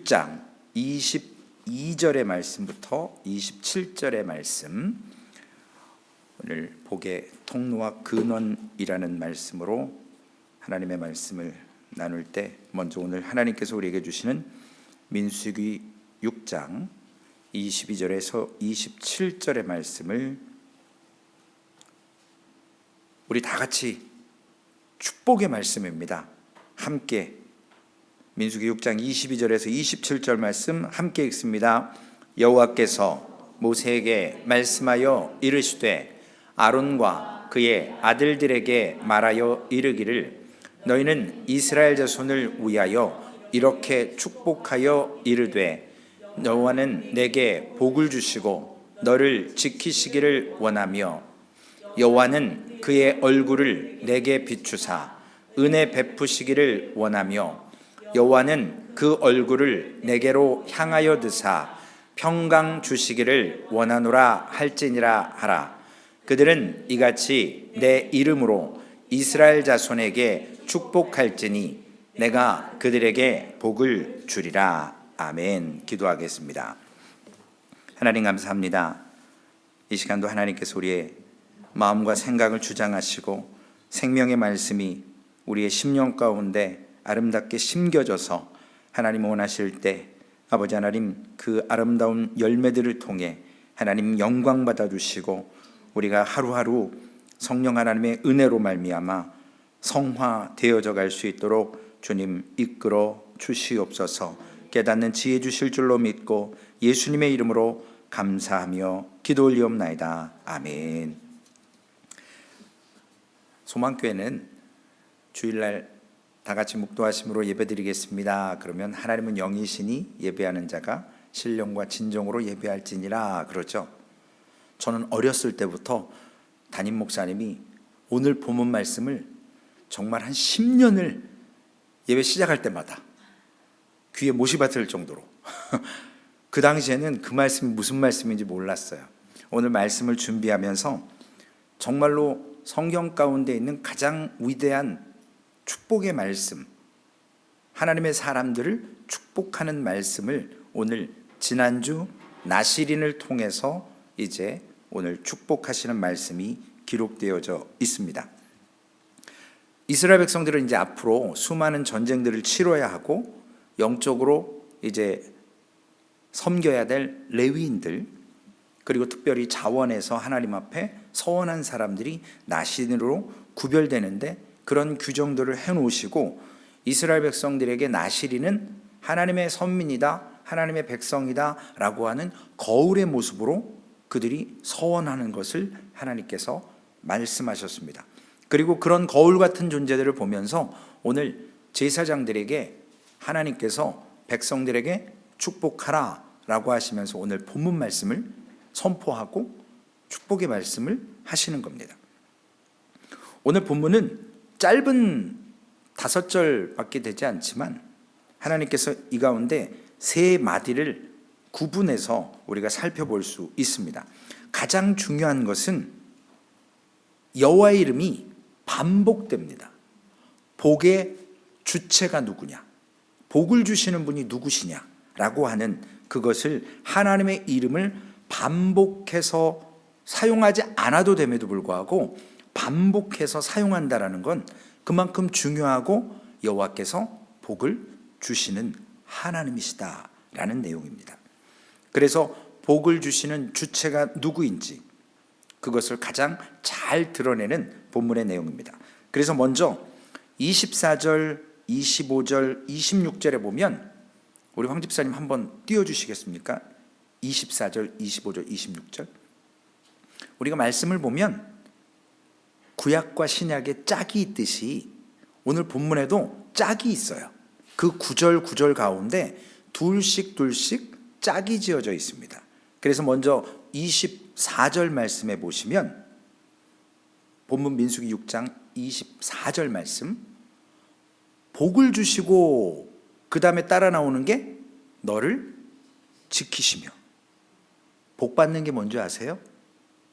6장 22절의 말씀부터 27절의 말씀, 오늘 복의 통로와 근원이라는 말씀으로 하나님의 말씀을 나눌 때, 먼저 오늘 하나님께서 우리에게 주시는 민수기 6장 22절에서 27절의 말씀을 우리 다 같이 축복의 말씀입니다. 함께 민수기 6장 22절에서 27절 말씀 함께 읽습니다. 여호와께서 모세에게 말씀하여 이르시되 아론과 그의 아들들에게 말하여 이르기를 너희는 이스라엘 자손을 위하여 이렇게 축복하여 이르되 여호와는 내게 복을 주시고 너를 지키시기를 원하며 여호와는 그의 얼굴을 내게 비추사 은혜 베푸시기를 원하며 여호와는 그 얼굴을 내게로 향하여 드사 평강 주시기를 원하노라 할지니라 하라. 그들은 이같이 내 이름으로 이스라엘 자손에게 축복할지니 내가 그들에게 복을 주리라. 아멘. 기도하겠습니다. 하나님 감사합니다. 이 시간도 하나님께서 우리의 마음과 생각을 주장하시고 생명의 말씀이 우리의 심령 가운데 아름답게 심겨져서 하나님 원하실 때 아버지 하나님 그 아름다운 열매들을 통해 하나님 영광 받아주시고 우리가 하루하루 성령 하나님의 은혜로 말미암아 성화되어져 갈 수 있도록 주님 이끌어 주시옵소서. 깨닫는 지혜 주실 줄로 믿고 예수님의 이름으로 감사하며 기도 올리옵나이다. 아멘. 소망교회는 주일날 다 같이 묵도하심으로 예배드리겠습니다. 그러면 하나님은 영이시니 예배하는 자가 신령과 진정으로 예배할지니라 그러죠. 저는 어렸을 때부터 담임 목사님이 오늘 본문 말씀을 정말 한 10년을 예배 시작할 때마다 귀에 못이 박힐 정도로 그 당시에는 그 말씀이 무슨 말씀인지 몰랐어요. 오늘 말씀을 준비하면서 정말로 성경 가운데 있는 가장 위대한 축복의 말씀, 하나님의 사람들을 축복하는 말씀을 오늘 지난주 나시린을 통해서 이제 오늘 축복하시는 말씀이 기록되어져 있습니다. 이스라엘 백성들은 이제 앞으로 수많은 전쟁들을 치러야 하고 영적으로 이제 섬겨야 될 레위인들, 그리고 특별히 자원에서 하나님 앞에 서원한 사람들이 나시린으로 구별되는데 그런 규정들을 해놓으시고 이스라엘 백성들에게 나시린은 하나님의 선민이다, 하나님의 백성이다 라고 하는 거울의 모습으로 그들이 서원하는 것을 하나님께서 말씀하셨습니다. 그리고 그런 거울 같은 존재들을 보면서 오늘 제사장들에게 하나님께서 백성들에게 축복하라 라고 하시면서 오늘 본문 말씀을 선포하고 축복의 말씀을 하시는 겁니다. 오늘 본문은 짧은 5절밖에 되지 않지만 하나님께서 이 가운데 세 마디를 구분해서 우리가 살펴볼 수 있습니다. 가장 중요한 것은 여호와의 이름이 반복됩니다. 복의 주체가 누구냐, 복을 주시는 분이 누구시냐라고 하는 그것을 하나님의 이름을 반복해서 사용하지 않아도 됨에도 불구하고 반복해서 사용한다라는 건 그만큼 중요하고 여호와께서 복을 주시는 하나님이시다라는 내용입니다. 그래서 복을 주시는 주체가 누구인지 그것을 가장 잘 드러내는 본문의 내용입니다. 그래서 먼저 24절, 25절, 26절에 보면 우리 황 집사님 한번 띄워주시겠습니까? 24절, 25절, 26절. 우리가 말씀을 보면 구약과 신약에 짝이 있듯이 오늘 본문에도 짝이 있어요. 그 구절 가운데 둘씩 짝이 지어져 있습니다. 그래서 먼저 24절 말씀에 보시면 본문 민수기 6장 24절 말씀, 복을 주시고 그 다음에 따라 나오는 게 너를 지키시며. 복 받는 게 뭔지 아세요?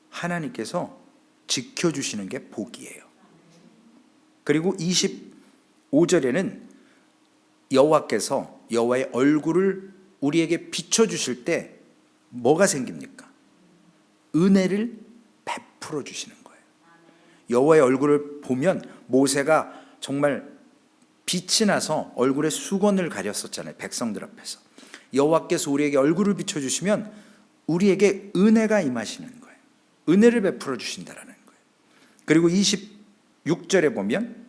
하나님께서 지켜주시는 게 복이에요. 그리고 25절에는 여호와께서 여호와의 얼굴을 우리에게 비춰주실 때 뭐가 생깁니까? 은혜를 베풀어 주시는 거예요. 여호와의 얼굴을 보면 모세가 정말 빛이 나서 얼굴에 수건을 가렸었잖아요. 백성들 앞에서. 여호와께서 우리에게 얼굴을 비춰주시면 우리에게 은혜가 임하시는 거예요. 은혜를 베풀어 주신다라는 거예요. 그리고 26절에 보면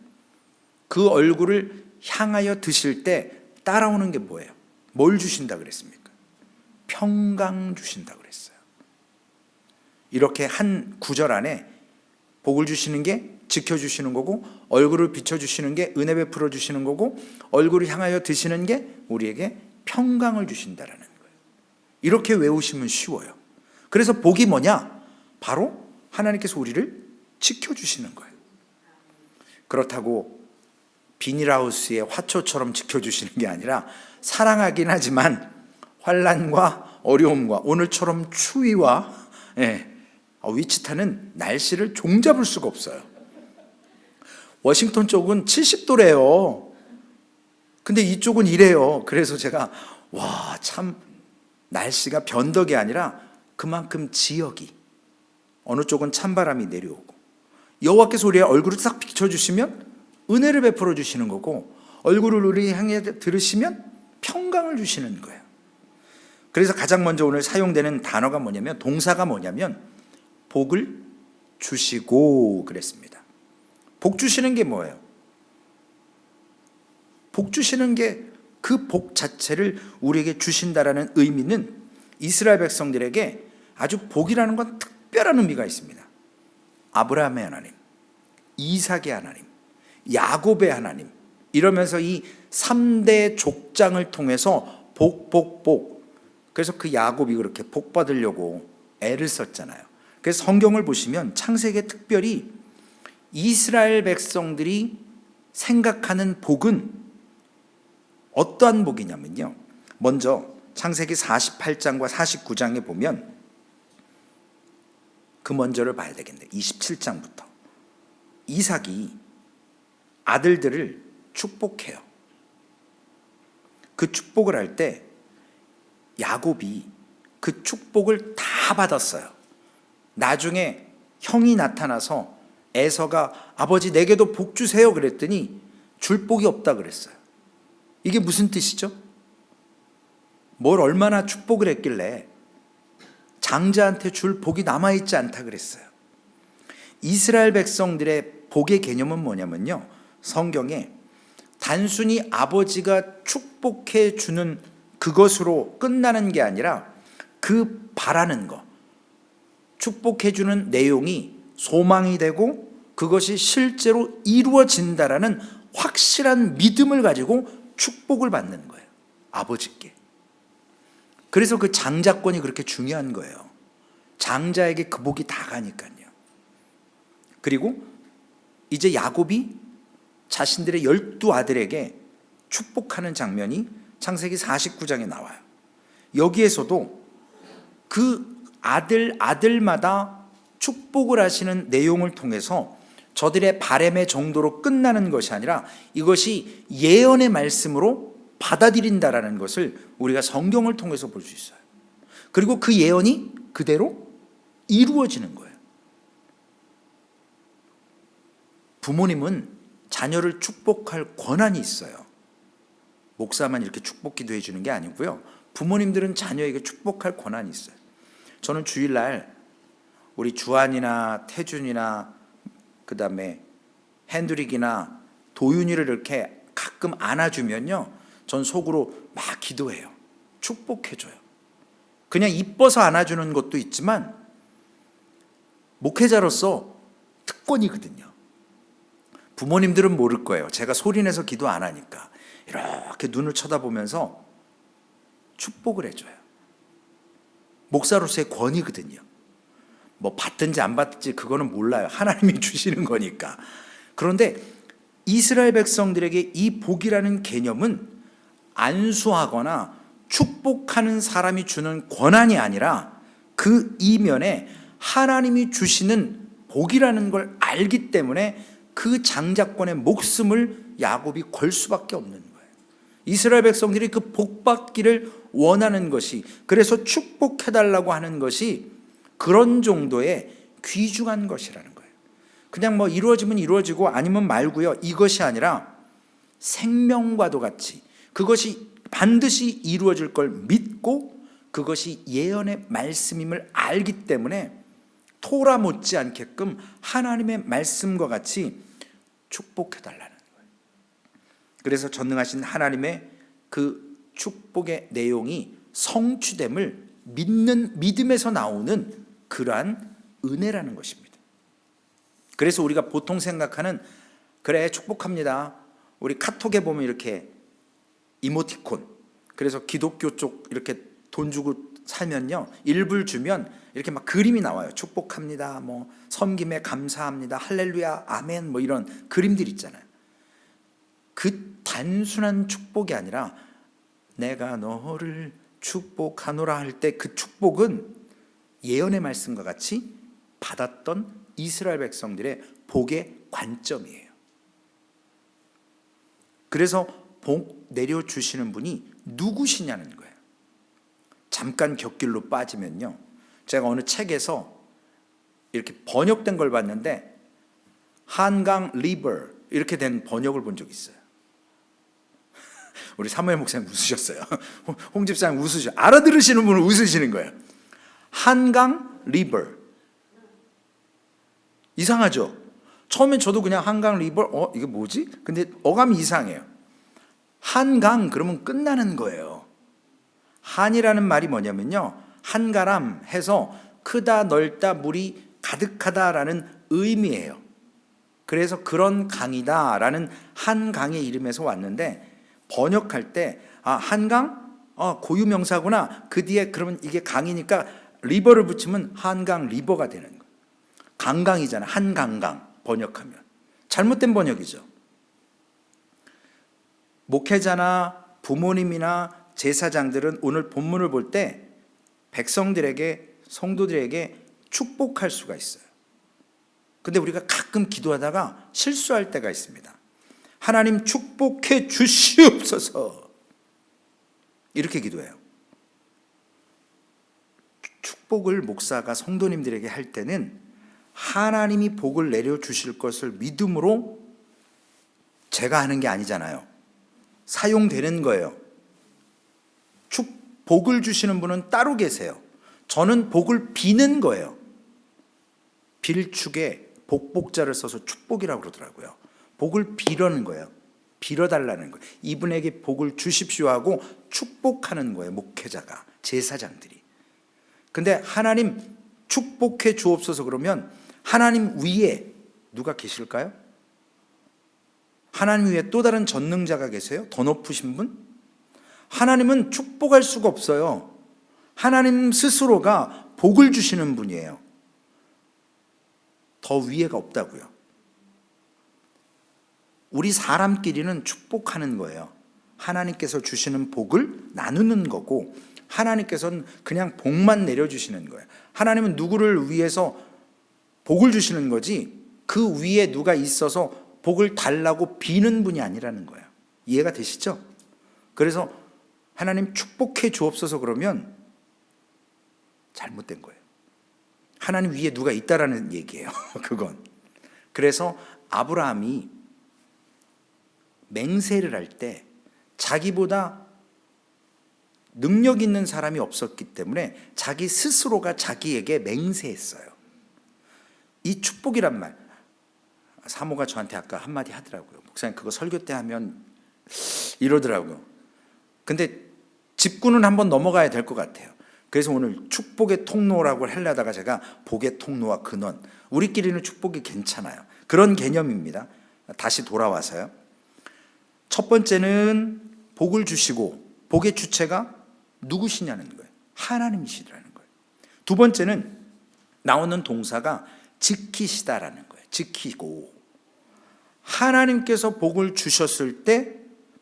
그 얼굴을 향하여 드실 때 따라오는 게 뭐예요? 뭘 주신다 그랬습니까? 평강 주신다 그랬어요. 이렇게 한 구절 안에 복을 주시는 게 지켜주시는 거고, 얼굴을 비춰주시는 게 은혜 베풀어 주시는 거고, 얼굴을 향하여 드시는 게 우리에게 평강을 주신다라는 거예요. 이렇게 외우시면 쉬워요. 그래서 복이 뭐냐? 바로 하나님께서 우리를 지켜주시는 거예요. 그렇다고 비닐하우스의 화초처럼 지켜주시는 게 아니라, 사랑하긴 하지만 환난과 어려움과 오늘처럼 추위와 위치타는 날씨를 종잡을 수가 없어요. 워싱턴 쪽은 70도래요. 근데 이쪽은 이래요. 그래서 제가 참 날씨가 변덕이 아니라 그만큼 지역이, 어느 쪽은 찬바람이 내려오고, 여호와께서 우리의 얼굴을 딱 비춰주시면 은혜를 베풀어 주시는 거고, 얼굴을 우리 향해 들으시면 평강을 주시는 거예요. 그래서 가장 먼저 오늘 사용되는 단어가 뭐냐면, 동사가 뭐냐면 복을 주시고 그랬습니다. 복 주시는 게 뭐예요? 복 주시는 게, 그 복 자체를 우리에게 주신다라는 의미는 이스라엘 백성들에게 아주 복이라는 건 특별한 의미가 있습니다. 아브라함의 하나님, 이삭의 하나님, 야곱의 하나님, 이러면서 이 3대 족장을 통해서 복. 그래서 그 야곱이 그렇게 복 받으려고 애를 썼잖아요. 그래서 성경을 보시면 창세기에 특별히 이스라엘 백성들이 생각하는 복은 어떠한 복이냐면요, 먼저 창세기 48장과 49장에 보면 그 먼저를 봐야 되겠네요. 27장부터 이삭이 아들들을 축복해요. 그 축복을 할 때 야곱이 그 축복을 다 받았어요. 나중에 형이 나타나서 에서가 아버지 내게도 복 주세요 그랬더니 줄 복이 없다 그랬어요. 이게 무슨 뜻이죠? 뭘 얼마나 축복을 했길래 장자한테 줄 복이 남아있지 않다 그랬어요. 이스라엘 백성들의 복의 개념은 뭐냐면요, 성경에 단순히 아버지가 축복해 주는 그것으로 끝나는 게 아니라 그 바라는 것, 축복해 주는 내용이 소망이 되고 그것이 실제로 이루어진다라는 확실한 믿음을 가지고 축복을 받는 거예요, 아버지께. 그래서 그 장자권이 그렇게 중요한 거예요. 장자에게 그 복이 다 가니까요. 그리고 이제 야곱이 자신들의 12아들에게 축복하는 장면이 창세기 49장에 나와요. 여기에서도 그 아들마다 축복을 하시는 내용을 통해서 저들의 바램의 정도로 끝나는 것이 아니라 이것이 예언의 말씀으로 받아들인다라는 것을 우리가 성경을 통해서 볼 수 있어요. 그리고 그 예언이 그대로 이루어지는 거예요. 부모님은 자녀를 축복할 권한이 있어요. 목사만 이렇게 축복 기도해 주는 게 아니고요, 부모님들은 자녀에게 축복할 권한이 있어요. 저는 주일날 우리 주한이나 태준이나 그 다음에 핸드릭이나 도윤이를 이렇게 가끔 안아주면요, 전 속으로 막 기도해요. 축복해줘요. 그냥 이뻐서 안아주는 것도 있지만 목회자로서 특권이거든요. 부모님들은 모를 거예요. 제가 소리내서 기도 안 하니까 이렇게 눈을 쳐다보면서 축복을 해줘요. 목사로서의 권위거든요. 뭐 받든지 안 받든지 그거는 몰라요. 하나님이 주시는 거니까. 그런데 이스라엘 백성들에게 이 복이라는 개념은 안수하거나 축복하는 사람이 주는 권한이 아니라 그 이면에 하나님이 주시는 복이라는 걸 알기 때문에 그 장자권의 목숨을 야곱이 걸 수밖에 없는 거예요. 이스라엘 백성들이 그 복받기를 원하는 것이, 그래서 축복해달라고 하는 것이 그런 정도의 귀중한 것이라는 거예요. 그냥 뭐 이루어지면 이루어지고 아니면 말고요, 이것이 아니라 생명과도 같이 그것이 반드시 이루어질 걸 믿고 그것이 예언의 말씀임을 알기 때문에 토라 못지않게끔 하나님의 말씀과 같이 축복해달라는 거예요. 그래서 전능하신 하나님의 그 축복의 내용이 성취됨을 믿는, 믿음에서 나오는 그러한 은혜라는 것입니다. 그래서 우리가 보통 생각하는, 그래 축복합니다, 우리 카톡에 보면 이렇게 이모티콘, 그래서 기독교 쪽 이렇게 돈 주고 살면요, 일불 주면 이렇게 막 그림이 나와요. 축복합니다, 뭐 섬김에 감사합니다, 할렐루야, 아멘, 뭐 이런 그림들 있잖아요. 그 단순한 축복이 아니라 내가 너를 축복하노라 할 때 그 축복은 예언의 말씀과 같이 받았던 이스라엘 백성들의 복의 관점이에요. 그래서 복 내려주시는 분이 누구시냐는 거예요. 잠깐 곁길로 빠지면요, 제가 어느 책에서 이렇게 번역된 걸 봤는데 한강 리버 이렇게 된 번역을 본 적이 있어요. 우리 사무엘 목사님 웃으셨어요. 홍 집사님 웃으셔. 알아들으시는 분은 웃으시는 거예요. 한강 리버. 이상하죠? 처음엔 저도 그냥 한강 리버, 이게 뭐지? 근데 어감이 이상해요. 한강 그러면 끝나는 거예요. 한이라는 말이 뭐냐면요, 한가람 해서 크다, 넓다, 물이 가득하다라는 의미예요. 그래서 그런 강이다라는 한강의 이름에서 왔는데, 번역할 때 한강? 고유명사구나. 그 뒤에 그러면 이게 강이니까 리버를 붙이면 한강 리버가 되는 거예요. 강강이잖아요. 한강강 번역하면. 잘못된 번역이죠. 목회자나 부모님이나 제사장들은 오늘 본문을 볼 때 백성들에게, 성도들에게 축복할 수가 있어요. 근데 우리가 가끔 기도하다가 실수할 때가 있습니다. 하나님 축복해 주시옵소서, 이렇게 기도해요. 축복을 목사가 성도님들에게 할 때는 하나님이 복을 내려주실 것을 믿음으로, 제가 하는 게 아니잖아요. 사용되는 거예요. 복을 주시는 분은 따로 계세요. 저는 복을 비는 거예요. 빌축에 복복자를 써서 축복이라고 그러더라고요. 복을 빌어는 거예요. 빌어달라는 거예요. 이분에게 복을 주십시오 하고 축복하는 거예요, 목회자가, 제사장들이. 근데 하나님 축복해 주옵소서 그러면 하나님 위에 누가 계실까요? 하나님 위에 또 다른 전능자가 계세요? 더 높으신 분? 하나님은 축복할 수가 없어요. 하나님 스스로가 복을 주시는 분이에요. 더 위에가 없다고요. 우리 사람끼리는 축복하는 거예요. 하나님께서 주시는 복을 나누는 거고, 하나님께서는 그냥 복만 내려주시는 거예요. 하나님은 누구를 위해서 복을 주시는 거지, 그 위에 누가 있어서 복을 달라고 비는 분이 아니라는 거예요. 이해가 되시죠? 그래서 하나님 축복해 주옵소서 그러면 잘못된 거예요. 하나님 위에 누가 있다라는 얘기예요. 그건. 그래서 아브라함이 맹세를 할 때 자기보다 능력 있는 사람이 없었기 때문에 자기 스스로가 자기에게 맹세했어요. 이 축복이란 말, 사모가 저한테 아까 한마디 하더라고요. 목사님 그거 설교 때 하면 이러더라고요. 근데 짚고는 한번 넘어가야 될 것 같아요. 그래서 오늘 축복의 통로라고 하려다가 제가 복의 통로와 근원, 우리끼리는 축복이 괜찮아요. 그런 개념입니다. 다시 돌아와서요. 첫 번째는 복을 주시고, 복의 주체가 누구시냐는 거예요. 하나님이시라는 거예요. 두 번째는 나오는 동사가 지키시다라는 거예요. 지키고. 하나님께서 복을 주셨을 때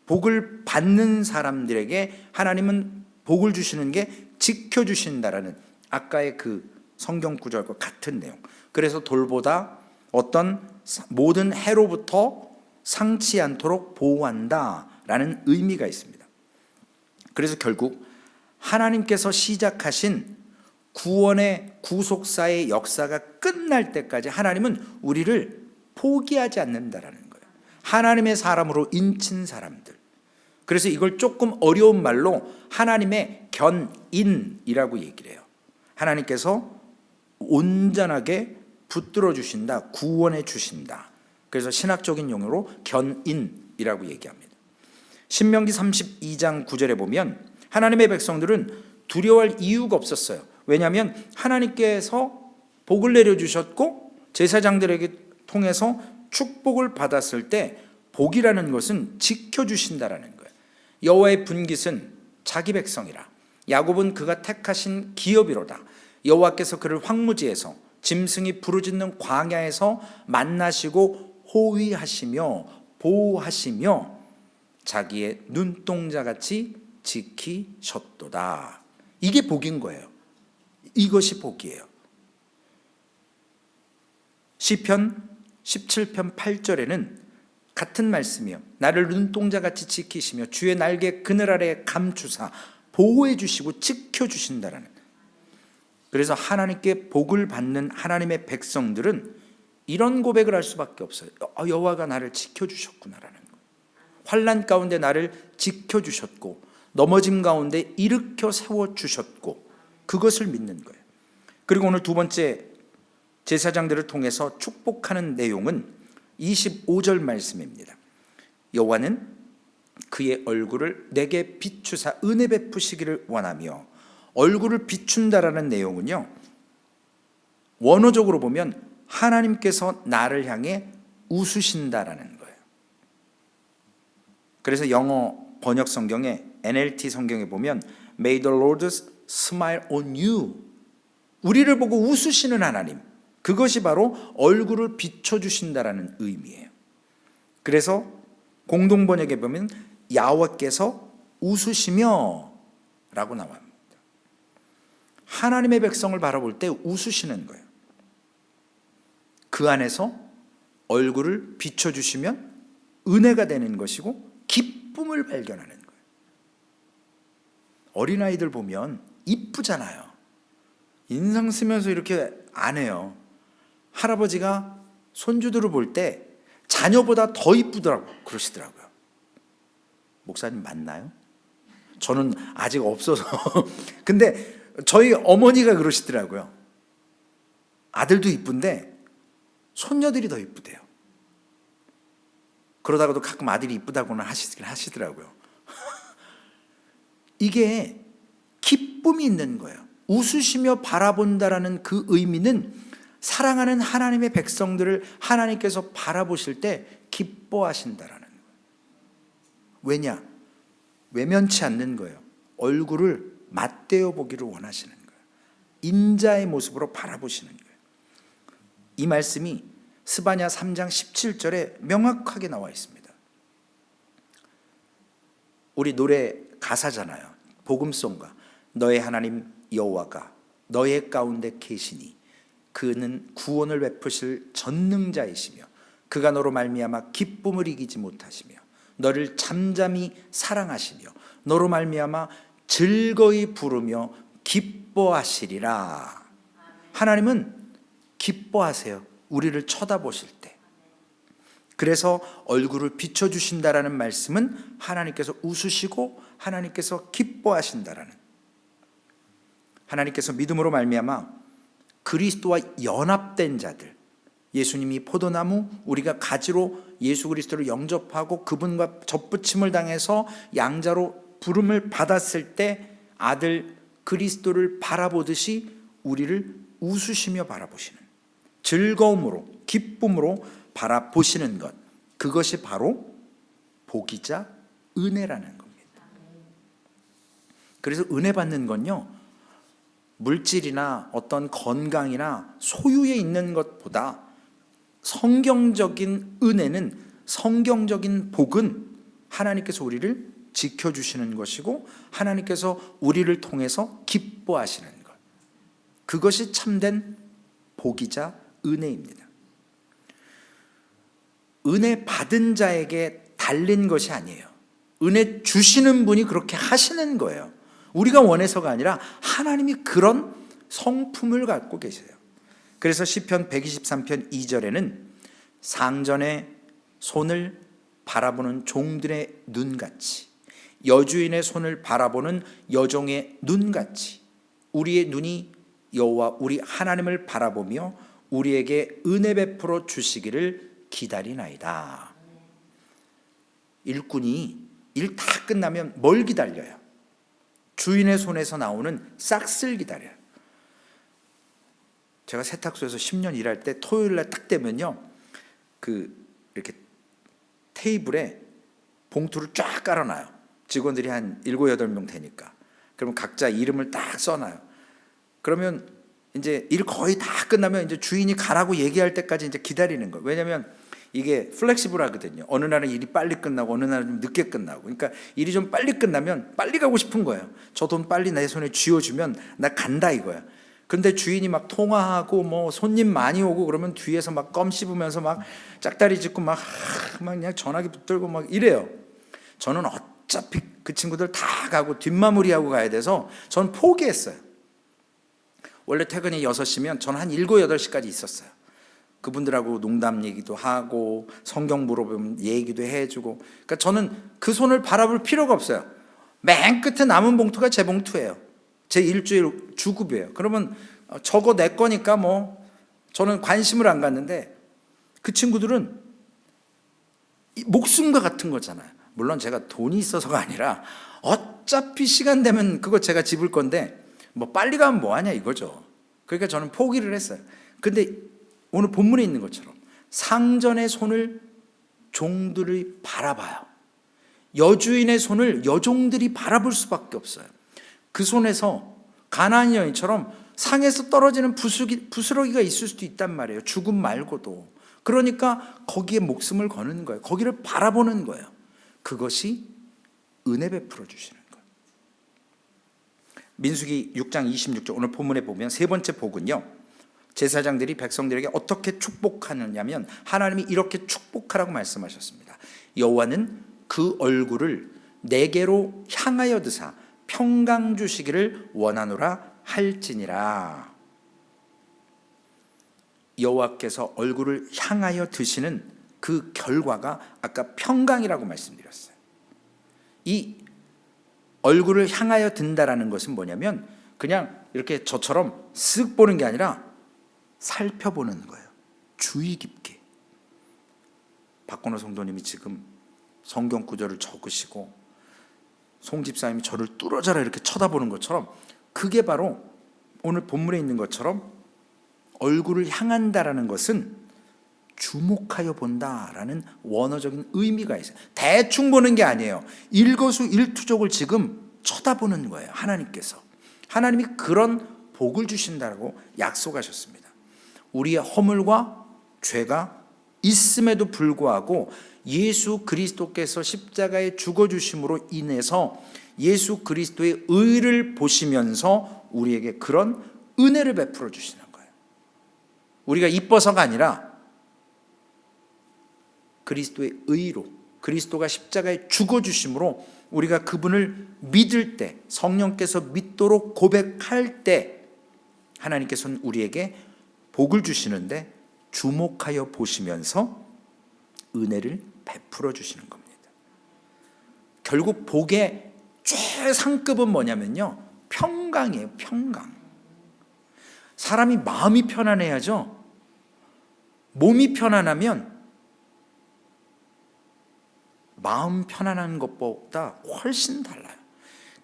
복을 받는 사람들에게 하나님은 복을 주시는 게 지켜주신다라는 아까의 그 성경 구절과 같은 내용. 그래서 돌보다 어떤 모든 해로부터 상치 않도록 보호한다 라는 의미가 있습니다. 그래서 결국 하나님께서 시작하신 구원의 구속사의 역사가 끝날 때까지 하나님은 우리를 포기하지 않는다라는 거예요. 하나님의 사람으로 인친 사람들. 그래서 이걸 조금 어려운 말로 하나님의 견인이라고 얘기를 해요. 하나님께서 온전하게 붙들어 주신다, 구원해 주신다. 그래서 신학적인 용어로 견인이라고 얘기합니다. 신명기 32장 9절에 보면 하나님의 백성들은 두려워할 이유가 없었어요. 왜냐하면 하나님께서 복을 내려주셨고 제사장들에게 통해서 축복을 받았을 때 복이라는 것은 지켜주신다라는 거예요. 여호와의 분깃은 자기 백성이라, 야곱은 그가 택하신 기업이로다. 여호와께서 그를 황무지에서 짐승이 부르짖는 광야에서 만나시고 호위하시며 보호하시며 자기의 눈동자같이 지키셨도다. 이게 복인 거예요. 이것이 복이에요. 시편 17편 8절에는 같은 말씀이요. 나를 눈동자같이 지키시며 주의 날개 그늘 아래 감추사 보호해 주시고 지켜주신다라는. 그래서 하나님께 복을 받는 하나님의 백성들은 이런 고백을 할 수밖에 없어요. 여호와가 나를 지켜주셨구나라는 거예요. 환난 가운데 나를 지켜주셨고 넘어짐 가운데 일으켜 세워주셨고 그것을 믿는 거예요. 그리고 오늘 두 번째 제사장들을 통해서 축복하는 내용은 25절 말씀입니다. 여호와는 그의 얼굴을 내게 비추사 은혜 베푸시기를 원하며, 얼굴을 비춘다라는 내용은요, 원어적으로 보면 하나님께서 나를 향해 웃으신다라는 거예요. 그래서 영어 번역 성경에 NLT 성경에 보면 May the Lord smile on you, 우리를 보고 웃으시는 하나님, 그것이 바로 얼굴을 비춰주신다라는 의미예요. 그래서 공동번역에 보면 야훼께서 웃으시며 라고 나옵니다. 하나님의 백성을 바라볼 때 웃으시는 거예요. 그 안에서 얼굴을 비춰주시면 은혜가 되는 것이고 기쁨을 발견하는 거예요. 어린아이들 보면 이쁘잖아요. 인상 쓰면서 이렇게 안 해요. 할아버지가 손주들을 볼 때 자녀보다 더 이쁘더라고 그러시더라고요. 목사님 맞나요? 저는 아직 없어서 근데 저희 어머니가 그러시더라고요. 아들도 이쁜데 손녀들이 더 이쁘대요. 그러다가도 가끔 아들이 이쁘다고는 하시더라고요. 이게 기쁨이 있는 거예요. 웃으시며 바라본다라는 그 의미는 사랑하는 하나님의 백성들을 하나님께서 바라보실 때 기뻐하신다라는 거예요. 왜냐? 외면치 않는 거예요. 얼굴을 맞대어 보기를 원하시는 거예요. 인자의 모습으로 바라보시는 거예요. 이 말씀이 스바냐 3장 17절에 명확하게 나와 있습니다. 우리 노래 가사잖아요. 복음송가. 너의 하나님 여호와가 너의 가운데 계시니 그는 구원을 베푸실 전능자이시며 그가 너로 말미암아 기쁨을 이기지 못하시며 너를 잠잠히 사랑하시며 너로 말미암아 즐거이 부르며 기뻐하시리라. 하나님은 기뻐하세요. 우리를 쳐다보실 때. 그래서 얼굴을 비춰주신다라는 말씀은 하나님께서 웃으시고 하나님께서 기뻐하신다라는, 하나님께서 믿음으로 말미암아 그리스도와 연합된 자들, 예수님이 포도나무, 우리가 가지로 예수 그리스도를 영접하고 그분과 접붙임을 당해서 양자로 부름을 받았을 때 아들 그리스도를 바라보듯이 우리를 웃으시며 바라보시는, 즐거움으로 기쁨으로 바라보시는 것, 그것이 바로 복이자 은혜라는 겁니다. 그래서 은혜 받는 건요, 물질이나 어떤 건강이나 소유에 있는 것보다 성경적인 은혜는, 성경적인 복은 하나님께서 우리를 지켜주시는 것이고 하나님께서 우리를 통해서 기뻐하시는 것, 그것이 참된 복이자 은혜입니다. 은혜 받은 자에게 달린 것이 아니에요. 은혜 주시는 분이 그렇게 하시는 거예요. 우리가 원해서가 아니라 하나님이 그런 성품을 갖고 계세요. 그래서 시편 123편 2절에는 상전의 손을 바라보는 종들의 눈같이, 여주인의 손을 바라보는 여종의 눈같이 우리의 눈이 여호와 우리 하나님을 바라보며 우리에게 은혜 베풀어 주시기를 기다리나이다. 일꾼이 일 다 끝나면 뭘 기다려요? 주인의 손에서 나오는 싹스를 기다려요. 제가 세탁소에서 10년 일할 때 토요일날 딱 되면요, 이렇게 테이블에 봉투를 쫙 깔아놔요. 직원들이 한 7, 8명 되니까. 그러면 각자 이름을 딱 써놔요. 그러면 이제 일 거의 다 끝나면 이제 주인이 가라고 얘기할 때까지 이제 기다리는 거예요. 왜냐하면 이게 플렉시블하거든요. 어느 날은 일이 빨리 끝나고 어느 날은 좀 늦게 끝나고. 그러니까 일이 좀 빨리 끝나면 빨리 가고 싶은 거예요. 저 돈 빨리 내 손에 쥐어주면 나 간다 이거야. 근데 주인이 막 통화하고 뭐 손님 많이 오고 그러면 뒤에서 막 껌 씹으면서 막 짝다리 짚고 막 그냥 전화기 붙들고 막 이래요. 저는 어차피 그 친구들 다 가고 뒷마무리하고 가야 돼서 저는 포기했어요. 원래 퇴근이 6시면 저는 한 7, 8시까지 있었어요. 그분들하고 농담 얘기도 하고 성경 물어보면 얘기도 해주고. 그러니까 저는 그 손을 바라볼 필요가 없어요. 맨 끝에 남은 봉투가 제 봉투예요. 제 일주일 주급이에요. 그러면 저거 내 거니까 뭐 저는 관심을 안 갖는데 그 친구들은 목숨과 같은 거잖아요. 물론 제가 돈이 있어서가 아니라 어차피 시간 되면 그거 제가 집을 건데 뭐 빨리 가면 뭐하냐 이거죠. 그러니까 저는 포기를 했어요. 근데 오늘 본문에 있는 것처럼 상전의 손을 종들이 바라봐요. 여주인의 손을 여종들이 바라볼 수밖에 없어요. 그 손에서 가나안 여인처럼 상에서 떨어지는 부스러기가 있을 수도 있단 말이에요. 죽음 말고도. 그러니까 거기에 목숨을 거는 거예요. 거기를 바라보는 거예요. 그것이 은혜 베풀어 주시는 거예요. 민수기 6장 26절 오늘 본문에 보면 세 번째 복은요, 제사장들이 백성들에게 어떻게 축복하느냐면 하나님이 이렇게 축복하라고 말씀하셨습니다. 여호와는 그 얼굴을 내게로 향하여 드사 평강 주시기를 원하노라 할지니라. 여호와께서 얼굴을 향하여 드시는 그 결과가 아까 평강이라고 말씀드렸어요. 이 얼굴을 향하여 든다라는 것은 뭐냐면 그냥 이렇게 저처럼 쓱 보는 게 아니라 살펴보는 거예요. 주의 깊게. 박건호 성도님이 지금 성경 구절을 적으시고 송 집사님이 저를 뚫어져라 이렇게 쳐다보는 것처럼 그게 바로 오늘 본문에 있는 것처럼 얼굴을 향한다라는 것은 주목하여 본다라는 원어적인 의미가 있어요. 대충 보는 게 아니에요. 일거수일투족을 지금 쳐다보는 거예요. 하나님께서. 하나님이 그런 복을 주신다고 약속하셨습니다. 우리의 허물과 죄가 있음에도 불구하고 예수 그리스도께서 십자가에 죽어주심으로 인해서 예수 그리스도의 의를 보시면서 우리에게 그런 은혜를 베풀어 주시는 거예요. 우리가 이뻐서가 아니라 그리스도의 의로, 그리스도가 십자가에 죽어주심으로 우리가 그분을 믿을 때, 성령께서 믿도록 고백할 때 하나님께서는 우리에게 복을 주시는데 주목하여 보시면서 은혜를 베풀어 주시는 겁니다. 결국 복의 최상급은 뭐냐면요, 평강이에요. 평강. 사람이 마음이 편안해야죠. 몸이 편안하면 마음 편안한 것보다 훨씬 달라요.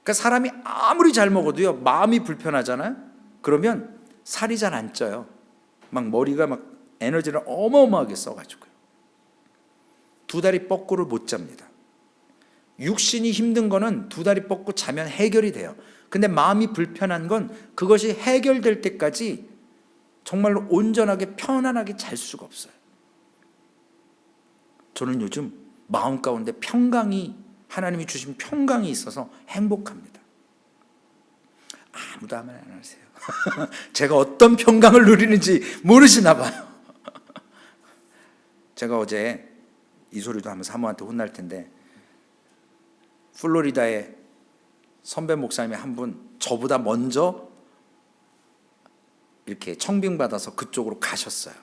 그러니까 사람이 아무리 잘 먹어도요, 마음이 불편하잖아요. 그러면 살이 잘 안 쪄요. 막 머리가 막 에너지를 어마어마하게 써가지고요. 두 다리 뻗고를 못 잡니다. 육신이 힘든 거는 두 다리 뻗고 자면 해결이 돼요. 근데 마음이 불편한 건 그것이 해결될 때까지 정말로 온전하게 편안하게 잘 수가 없어요. 저는 요즘 마음 가운데 평강이, 하나님이 주신 평강이 있어서 행복합니다. 아무도 아멘 안 하세요. 제가 어떤 평강을 누리는지 모르시나 봐요. 제가 어제 이 소리도 하면 사모한테 혼날 텐데 플로리다에 선배 목사님이 한 분 저보다 먼저 이렇게 청빙받아서 그쪽으로 가셨어요.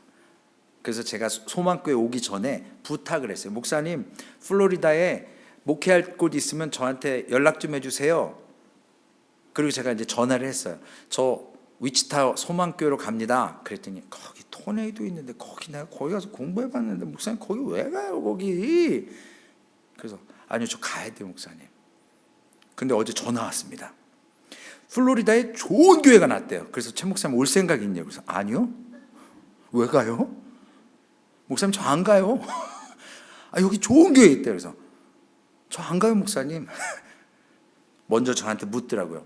그래서 제가 소망교회 오기 전에 부탁을 했어요. 목사님, 플로리다에 목회할 곳 있으면 저한테 연락 좀 해주세요. 그리고 제가 이제 전화를 했어요. 저 위치타 소망교회로 갑니다. 그랬더니 거기 토네이도 있는데 내가 거기 가서 공부해봤는데 목사님 거기 왜 가요 거기? 그래서 아니요, 저 가야 돼요 목사님. 근데 어제 전화 왔습니다. 플로리다에 좋은 교회가 났대요. 그래서 최 목사님 올 생각 있냐고. 그래서 아니요. 왜 가요? 목사님 저 안 가요. 아, 여기 좋은 교회 있대요. 그래서 저 안 가요 목사님. 먼저 저한테 묻더라고요.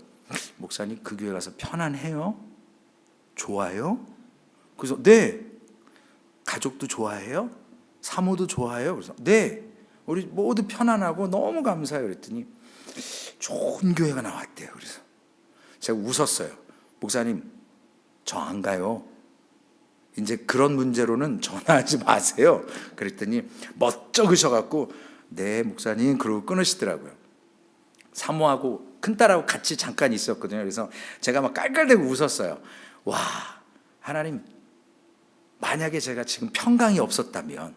목사님 그 교회 가서 편안해요? 좋아요? 그래서 네. 가족도 좋아해요? 사모도 좋아해요? 그래서 네. 우리 모두 편안하고 너무 감사해요. 그랬더니 좋은 교회가 나왔대요. 그래서 제가 웃었어요. 목사님 저 안 가요. 이제 그런 문제로는 전화하지 마세요. 그랬더니 멋쩍으셔갖고 네 목사님 그러고 끊으시더라고요. 사모하고 큰딸하고 같이 잠깐 있었거든요. 그래서 제가 막 깔깔대고 웃었어요. 와, 하나님, 만약에 제가 지금 평강이 없었다면,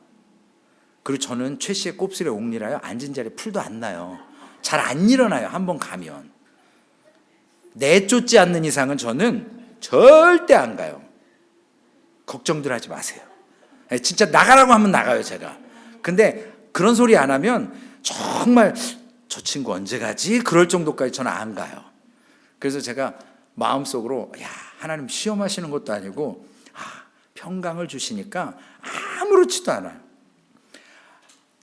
그리고 저는 최 씨의 곱슬에 옥리라요, 앉은 자리에 풀도 안 나요. 잘 안 일어나요. 한번 가면 내쫓지 않는 이상은 저는 절대 안 가요. 걱정들 하지 마세요. 진짜 나가라고 하면 나가요 제가. 근데 그런 소리 안 하면 정말 저 친구 언제 가지? 그럴 정도까지 저는 안 가요. 그래서 제가 마음속으로 야, 하나님 시험하시는 것도 아니고 평강을 주시니까 아무렇지도 않아요.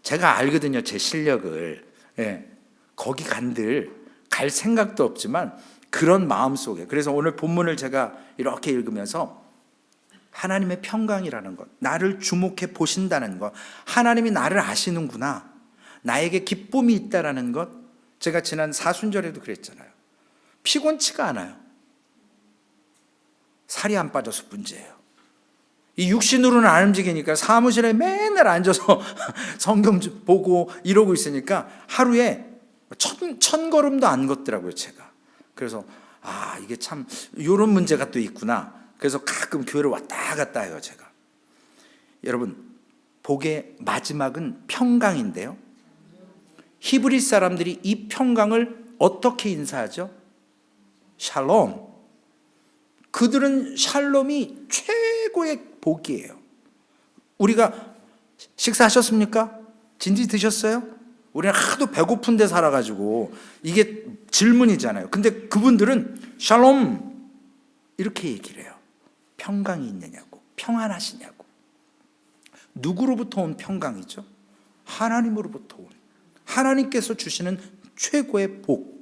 제가 알거든요 제 실력을. 거기 간들 갈 생각도 없지만 그런 마음속에. 그래서 오늘 본문을 제가 이렇게 읽으면서 하나님의 평강이라는 것, 나를 주목해 보신다는 것, 하나님이 나를 아시는구나, 나에게 기쁨이 있다라는 것. 제가 지난 사순절에도 그랬잖아요. 피곤치가 않아요. 살이 안 빠져서 문제예요. 이 육신으로는 안 움직이니까 사무실에 맨날 앉아서 성경 보고 이러고 있으니까 하루에 천 걸음도 안 걷더라고요 제가. 그래서 이게 참 이런 문제가 또 있구나. 그래서 가끔 교회를 왔다 갔다 해요 제가. 여러분, 복의 마지막은 평강인데요, 히브리 사람들이 이 평강을 어떻게 인사하죠? 샬롬. 그들은 샬롬이 최고의 복이에요. 우리가 식사하셨습니까? 진지 드셨어요? 우리는 하도 배고픈 데 살아가지고 이게 질문이잖아요. 근데 그분들은 샬롬 이렇게 얘기를 해요. 평강이 있느냐고, 평안하시냐고. 누구로부터 온 평강이죠? 하나님으로부터 온, 하나님께서 주시는 최고의 복.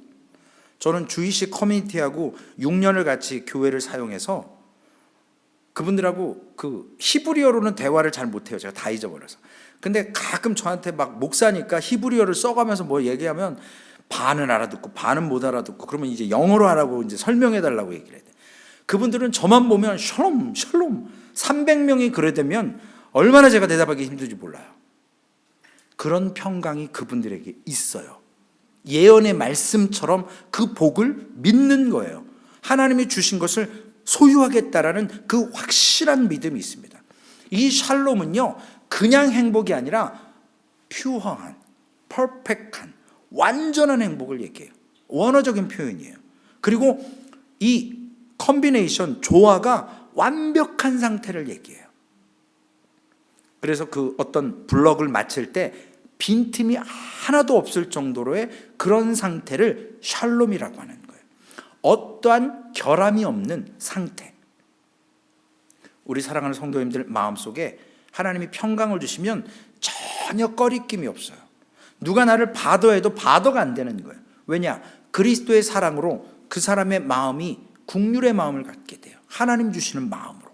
저는 주이시 커뮤니티하고 6년을 같이 교회를 사용해서 그분들하고 그 히브리어로는 대화를 잘 못해요. 제가 다 잊어버려서. 근데 가끔 저한테 막 목사니까 히브리어를 써가면서 뭐 얘기하면 반은 알아듣고 반은 못 알아듣고, 그러면 이제 영어로 하라고 이제 설명해 달라고 얘기를 해야 돼. 그분들은 저만 보면 샬롬 샬롬 300명이 그래 되면 얼마나 제가 대답하기 힘든지 몰라요. 그런 평강이 그분들에게 있어요. 예언의 말씀처럼 그 복을 믿는 거예요. 하나님이 주신 것을 소유하겠다라는 그 확실한 믿음이 있습니다. 이 샬롬은요, 그냥 행복이 아니라 퓨어한, 퍼펙트한, 완전한 행복을 얘기해요. 원어적인 표현이에요. 그리고 이 컨비네이션, 조화가 완벽한 상태를 얘기해요. 그래서 그 어떤 블럭을 맞힐 때 빈틈이 하나도 없을 정도로의 그런 상태를 샬롬이라고 하는 거예요. 어떠한 결함이 없는 상태. 우리 사랑하는 성도님들 마음속에 하나님이 평강을 주시면 전혀 꺼리낌이 없어요. 누가 나를 바더해도 바더가 안 되는 거예요. 왜냐? 그리스도의 사랑으로 그 사람의 마음이 국률의 마음을 갖게 돼요. 하나님 주시는 마음으로.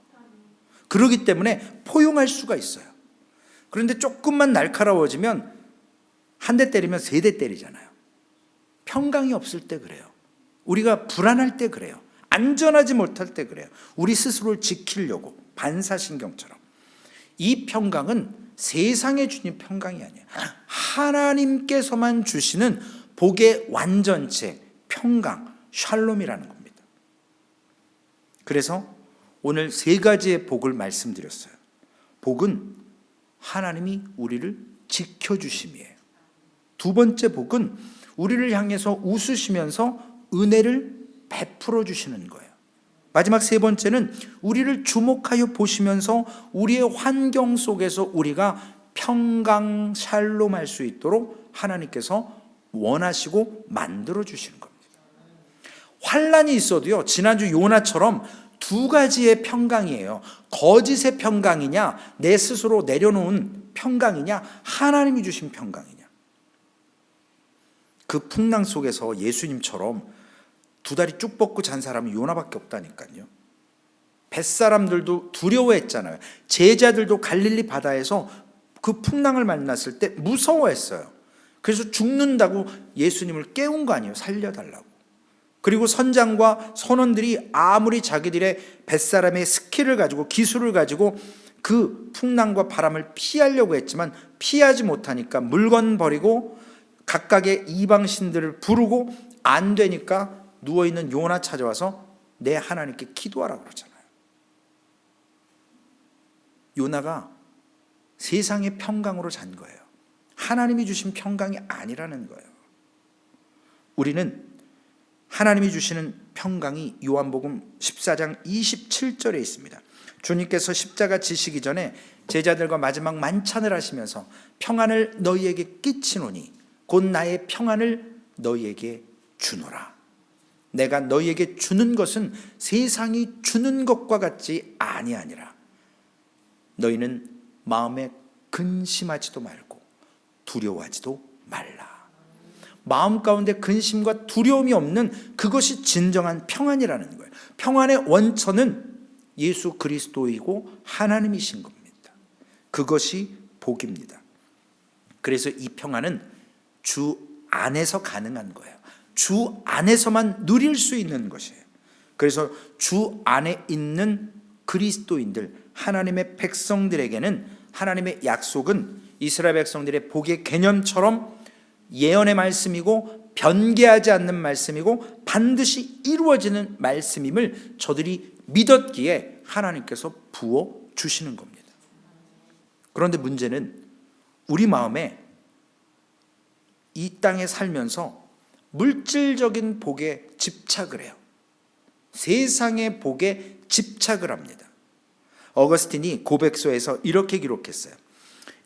그렇기 때문에 포용할 수가 있어요. 그런데 조금만 날카로워지면 한 대 때리면 세 대 때리잖아요. 평강이 없을 때 그래요. 우리가 불안할 때 그래요. 안전하지 못할 때 그래요. 우리 스스로를 지키려고 반사신경처럼. 이 평강은 세상에 주는 평강이 아니에요. 하나님께서만 주시는 복의 완전체, 평강, 샬롬이라는 겁니다. 그래서 오늘 세 가지의 복을 말씀드렸어요. 복은 하나님이 우리를 지켜주심이에요. 두 번째 복은 우리를 향해서 웃으시면서 은혜를 베풀어 주시는 거예요. 마지막 세 번째는 우리를 주목하여 보시면서 우리의 환경 속에서 우리가 평강 샬롬할 수 있도록 하나님께서 원하시고 만들어 주시는 겁니다. 환란이 있어도요, 지난주 요나처럼 두 가지의 평강이에요. 거짓의 평강이냐, 내 스스로 내려놓은 평강이냐, 하나님이 주신 평강이냐. 그 풍랑 속에서 예수님처럼 두 다리 쭉 뻗고 잔 사람은 요나밖에 없다니까요. 뱃사람들도 두려워했잖아요. 제자들도 갈릴리 바다에서 그 풍랑을 만났을 때 무서워했어요. 그래서 죽는다고 예수님을 깨운 거 아니에요. 살려달라고. 그리고 선장과 선원들이 아무리 자기들의 뱃사람의 스킬을 가지고 기술을 가지고 그 풍랑과 바람을 피하려고 했지만 피하지 못하니까 물건 버리고 각각의 이방신들을 부르고 안 되니까 누워있는 요나 찾아와서 내 하나님께 기도하라고 그러잖아요. 요나가 세상의 평강으로 잔 거예요. 하나님이 주신 평강이 아니라는 거예요. 우리는 하나님이 주시는 평강이 요한복음 14장 27절에 있습니다. 주님께서 십자가 지시기 전에 제자들과 마지막 만찬을 하시면서 평안을 너희에게 끼치노니 곧 나의 평안을 너희에게 주노라. 내가 너희에게 주는 것은 세상이 주는 것과 같지 아니하니라. 너희는 마음에 근심하지도 말고 두려워하지도 말라. 마음 가운데 근심과 두려움이 없는 그것이 진정한 평안이라는 거예요. 평안의 원천은 예수 그리스도이고 하나님이신 겁니다. 그것이 복입니다. 그래서 이 평안은 주 안에서 가능한 거예요. 주 안에서만 누릴 수 있는 것이에요. 그래서 주 안에 있는 그리스도인들, 하나님의 백성들에게는 하나님의 약속은 이스라엘 백성들의 복의 개념처럼 예언의 말씀이고 변개하지 않는 말씀이고 반드시 이루어지는 말씀임을 저들이 믿었기에 하나님께서 부어 주시는 겁니다. 그런데 문제는 우리 마음에 이 땅에 살면서 물질적인 복에 집착을 해요. 세상의 복에 집착을 합니다. 어거스틴이 고백서에서 이렇게 기록했어요.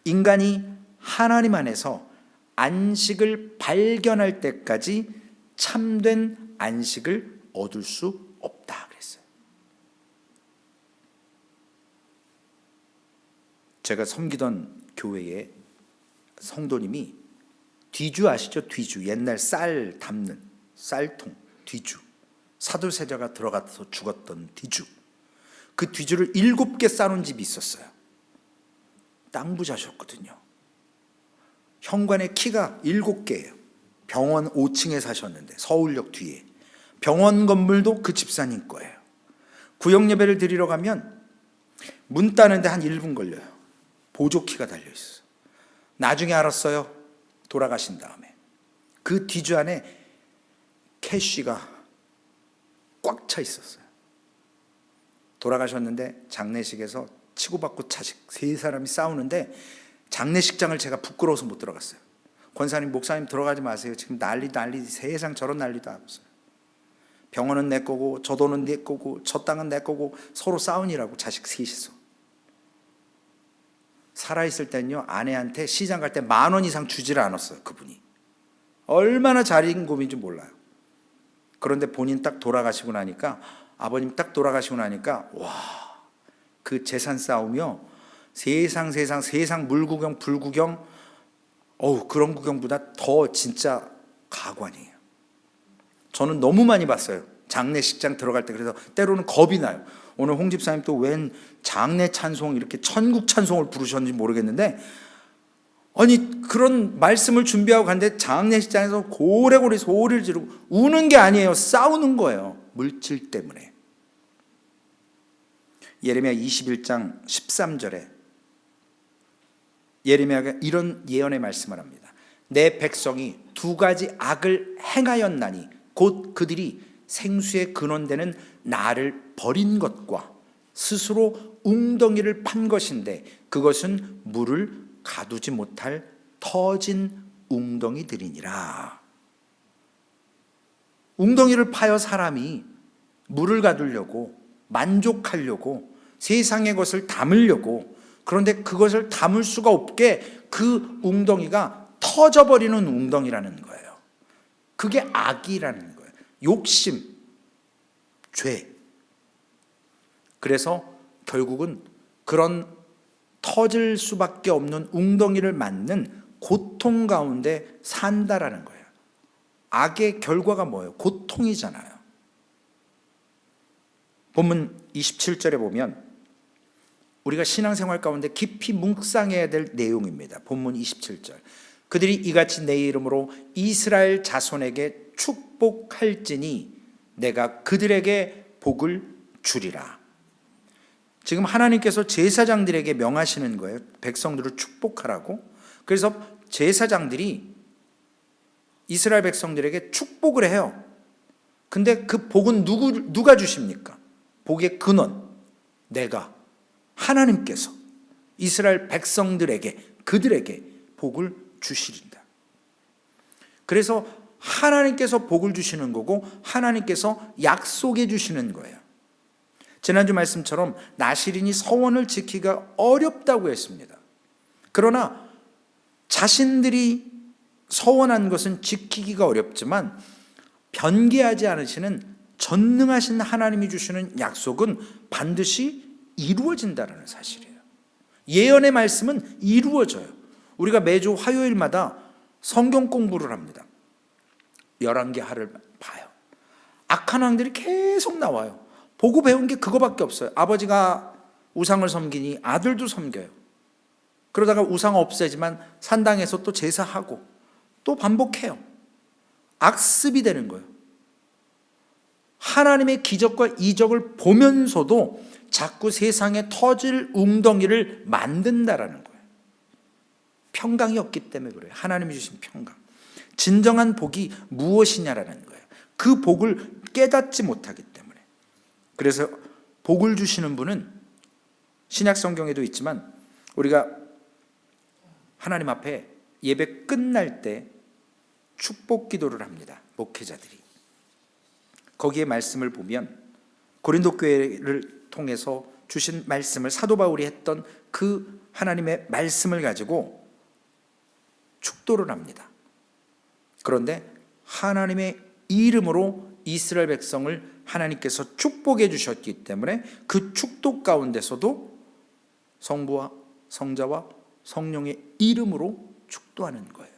인간이 하나님 안에서 안식을 발견할 때까지 참된 안식을 얻을 수 없다 그랬어요. 제가 섬기던 교회에 성도님이 뒤주 아시죠? 뒤주. 옛날 쌀 담는 쌀통 뒤주. 사도세자가 들어가서 죽었던 뒤주. 그 뒤주를 7개 싸놓은 집이 있었어요. 땅 부자셨거든요. 현관의 키가 7개예요. 병원 5층에 사셨는데 서울역 뒤에. 병원 건물도 그 집사님 거예요. 구역 예배를 드리러 가면 문 따는데 한 1분 걸려요. 보조키가 달려있어요. 나중에 알았어요. 돌아가신 다음에 그 뒤주 안에 캐시가 꽉 차 있었어요. 돌아가셨는데 장례식에서 치고받고 자식 3사람이 싸우는데 장례식장을 제가 부끄러워서 못 들어갔어요. 권사님, 목사님 들어가지 마세요. 지금 난리 세상 저런 난리도 없어요. 병원은 내 거고 저 돈은 내 거고 저 땅은 내 거고 서로 싸우니라고 자식 셋이서. 살아있을 때는요, 아내한테 시장 갈 때 10,000원 이상 주지를 않았어요. 그분이 얼마나 자린고민인지 몰라요. 그런데 본인 딱 돌아가시고 나니까, 아버님 딱 돌아가시고 나니까 와, 그 재산 싸우며 세상 물구경 불구경, 그런 구경보다 더 진짜 가관이에요. 저는 너무 많이 봤어요. 장례식장 들어갈 때. 그래서 때로는 겁이 나요. 오늘 홍 집사님 또 웬 장례 찬송, 이렇게 천국 찬송을 부르셨는지 모르겠는데, 아니 그런 말씀을 준비하고 갔는데 장례식장에서 고래고래 소리를 지르고 우는 게 아니에요. 싸우는 거예요. 물질 때문에. 예레미야 21장 13절에 예레미야가 이런 예언의 말씀을 합니다. 내 백성이 두 가지 악을 행하였나니 곧 그들이 생수의 근원되는 나를 버린 것과 스스로 웅덩이를 판 것인데 그것은 물을 가두지 못할 터진 웅덩이들이니라. 웅덩이를 파여 사람이 물을 가두려고, 만족하려고, 세상의 것을 담으려고, 그런데 그것을 담을 수가 없게 그 웅덩이가 터져버리는 웅덩이라는 거예요. 그게 악이라는 거예요. 욕심, 죄. 그래서 결국은 그런 터질 수밖에 없는 웅덩이를 맞는 고통 가운데 산다라는 거예요. 악의 결과가 뭐예요? 고통이잖아요. 본문 27절에 보면 우리가 신앙생활 가운데 깊이 묵상해야 될 내용입니다. 본문 27절. 그들이 이같이 내 이름으로 이스라엘 자손에게 축복할지니 내가 그들에게 복을 주리라. 지금 하나님께서 제사장들에게 명하시는 거예요. 백성들을 축복하라고. 그래서 제사장들이 이스라엘 백성들에게 축복을 해요. 근데 그 복은 누가 주십니까? 복의 근원, 내가, 하나님께서 이스라엘 백성들에게, 그들에게 복을 주시린다. 그래서 하나님께서 복을 주시는 거고 하나님께서 약속해 주시는 거예요. 지난주 말씀처럼 나실인이 서원을 지키기가 어렵다고 했습니다. 그러나 자신들이 서원한 것은 지키기가 어렵지만 변개하지 않으시는 전능하신 하나님이 주시는 약속은 반드시 이루어진다는 사실이에요. 예언의 말씀은 이루어져요. 우리가 매주 화요일마다 성경 공부를 합니다. 11개 하를 봐요. 악한 왕들이 계속 나와요. 보고 배운 게 그거밖에 없어요. 아버지가 우상을 섬기니 아들도 섬겨요. 그러다가 우상 없애지만 산당에서 또 제사하고 또 반복해요. 악습이 되는 거예요. 하나님의 기적과 이적을 보면서도 자꾸 세상에 터질 웅덩이를 만든다라는 거예요. 평강이 없기 때문에 그래요. 하나님이 주신 평강. 진정한 복이 무엇이냐라는 거예요. 그 복을 깨닫지 못하기 때문에. 그래서 복을 주시는 분은 신약 성경에도 있지만 우리가 하나님 앞에 예배 끝날 때 축복 기도를 합니다. 목회자들이. 거기에 말씀을 보면 고린도 교회를 통해서 주신 말씀을 사도 바울이 했던 그 하나님의 말씀을 가지고 축도를 합니다. 그런데 하나님의 이름으로 이스라엘 백성을 하나님께서 축복해 주셨기 때문에 그 축도 가운데서도 성부와 성자와 성령의 이름으로 축도하는 거예요.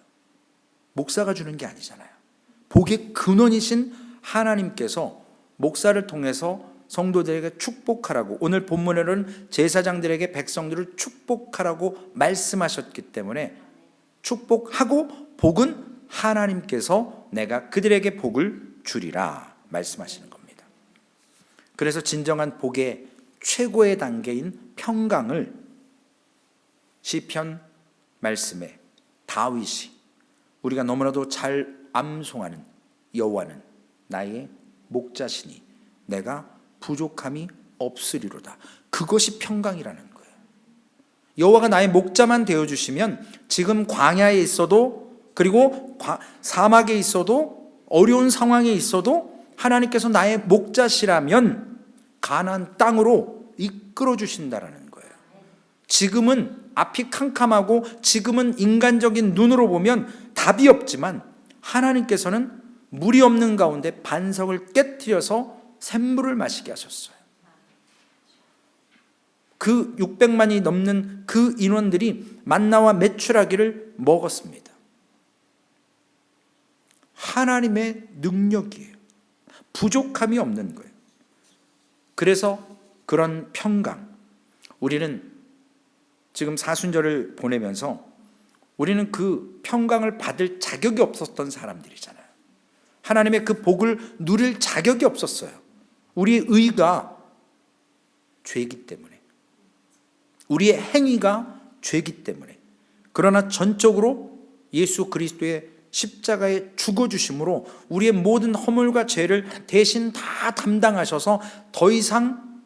목사가 주는 게 아니잖아요. 복의 근원이신 하나님께서 목사를 통해서 성도들에게 축복하라고, 오늘 본문에는 제사장들에게 백성들을 축복하라고 말씀하셨기 때문에 축복하고 복은 하나님께서 내가 그들에게 복을 주리라 말씀하시는 겁니다. 그래서 진정한 복의 최고의 단계인 평강을 시편 말씀에 다윗이 우리가 너무나도 잘 암송하는 여호와는 나의 목자시니 내가 부족함이 없으리로다. 그것이 평강이라는 거예요. 여호와가 나의 목자만 되어주시면 지금 광야에 있어도 그리고 사막에 있어도 어려운 상황에 있어도 하나님께서 나의 목자시라면 가나안 땅으로 이끌어 주신다라는 거예요. 지금은 앞이 캄캄하고 지금은 인간적인 눈으로 보면 답이 없지만 하나님께서는 물이 없는 가운데 반석을 깨트려서 샘물을 마시게 하셨어요. 그 600만이 넘는 그 인원들이 만나와 메추라기를 먹었습니다. 하나님의 능력이에요. 부족함이 없는 거예요. 그래서 그런 평강, 우리는 지금 사순절을 보내면서 우리는 그 평강을 받을 자격이 없었던 사람들이잖아요. 하나님의 그 복을 누릴 자격이 없었어요. 우리의 의가 죄이기 때문에, 우리의 행위가 죄이기 때문에. 그러나 전적으로 예수 그리스도의 십자가에 죽어주심으로 우리의 모든 허물과 죄를 대신 다 담당하셔서 더 이상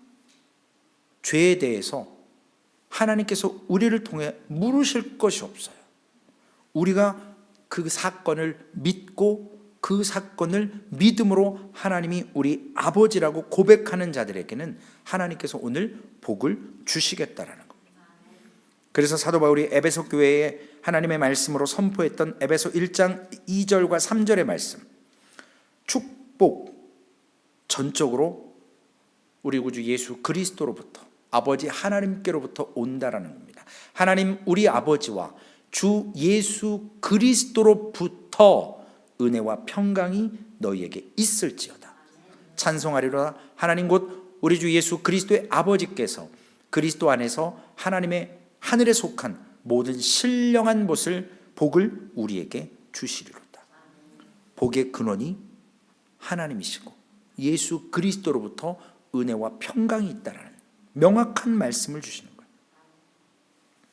죄에 대해서 하나님께서 우리를 통해 물으실 것이 없어요. 우리가 그 사건을 믿고 그 사건을 믿음으로 하나님이 우리 아버지라고 고백하는 자들에게는 하나님께서 오늘 복을 주시겠다라는 겁니다. 그래서 사도 바울이 에베소 교회에 하나님의 말씀으로 선포했던 에베소 1장 2절과 3절의 말씀, 축복 전적으로 우리 구주 예수 그리스도로부터 아버지 하나님께로부터 온다라는 겁니다. 하나님 우리 아버지와 주 예수 그리스도로부터 은혜와 평강이 너희에게 있을지어다. 찬송하리로다. 하나님 곧 우리 주 예수 그리스도의 아버지께서 그리스도 안에서 하나님의 하늘에 속한 모든 신령한 복을 우리에게 주시리로다. 복의 근원이 하나님이시고 예수 그리스도로부터 은혜와 평강이 있다라는 명확한 말씀을 주시는 거예요.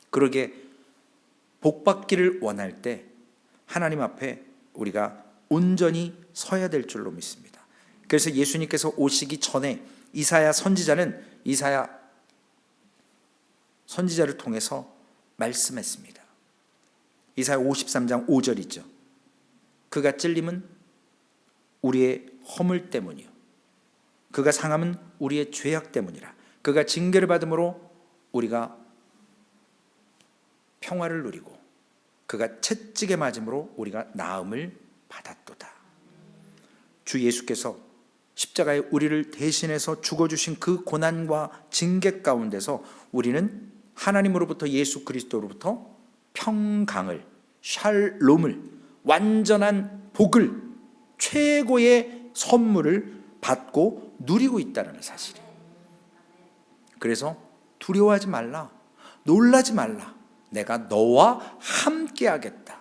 그러게 복받기를 원할 때 하나님 앞에 우리가 온전히 서야 될 줄로 믿습니다. 그래서 예수님께서 오시기 전에 이사야 선지자를 통해서 말씀했습니다. 이사야 53장 5절이죠. 그가 찔림은 우리의 허물 때문이요 그가 상함은 우리의 죄악 때문이라. 그가 징계를 받음으로 우리가 평화를 누리고 그가 채찍에 맞음으로 우리가 나음을 받았도다. 주 예수께서 십자가에 우리를 대신해서 죽어주신 그 고난과 징계 가운데서 우리는 하나님으로부터 예수 그리스도로부터 평강을, 샬롬을, 완전한 복을, 최고의 선물을 받고 누리고 있다는 사실이에요. 그래서 두려워하지 말라, 놀라지 말라. 내가 너와 함께 하겠다.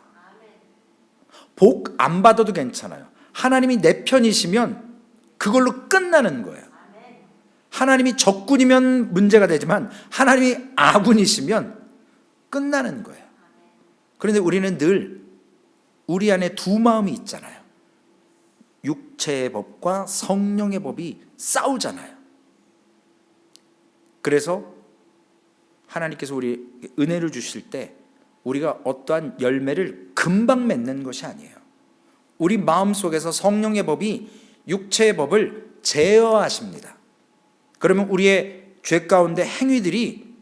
복 안 받아도 괜찮아요. 하나님이 내 편이시면 그걸로 끝나는 거예요. 하나님이 적군이면 문제가 되지만 하나님이 아군이시면 끝나는 거예요. 그런데 우리는 늘 우리 안에 두 마음이 있잖아요. 육체의 법과 성령의 법이 싸우잖아요. 그래서 하나님께서 우리 은혜를 주실 때 우리가 어떠한 열매를 금방 맺는 것이 아니에요. 우리 마음속에서 성령의 법이 육체의 법을 제어하십니다. 그러면 우리의 죄 가운데 행위들이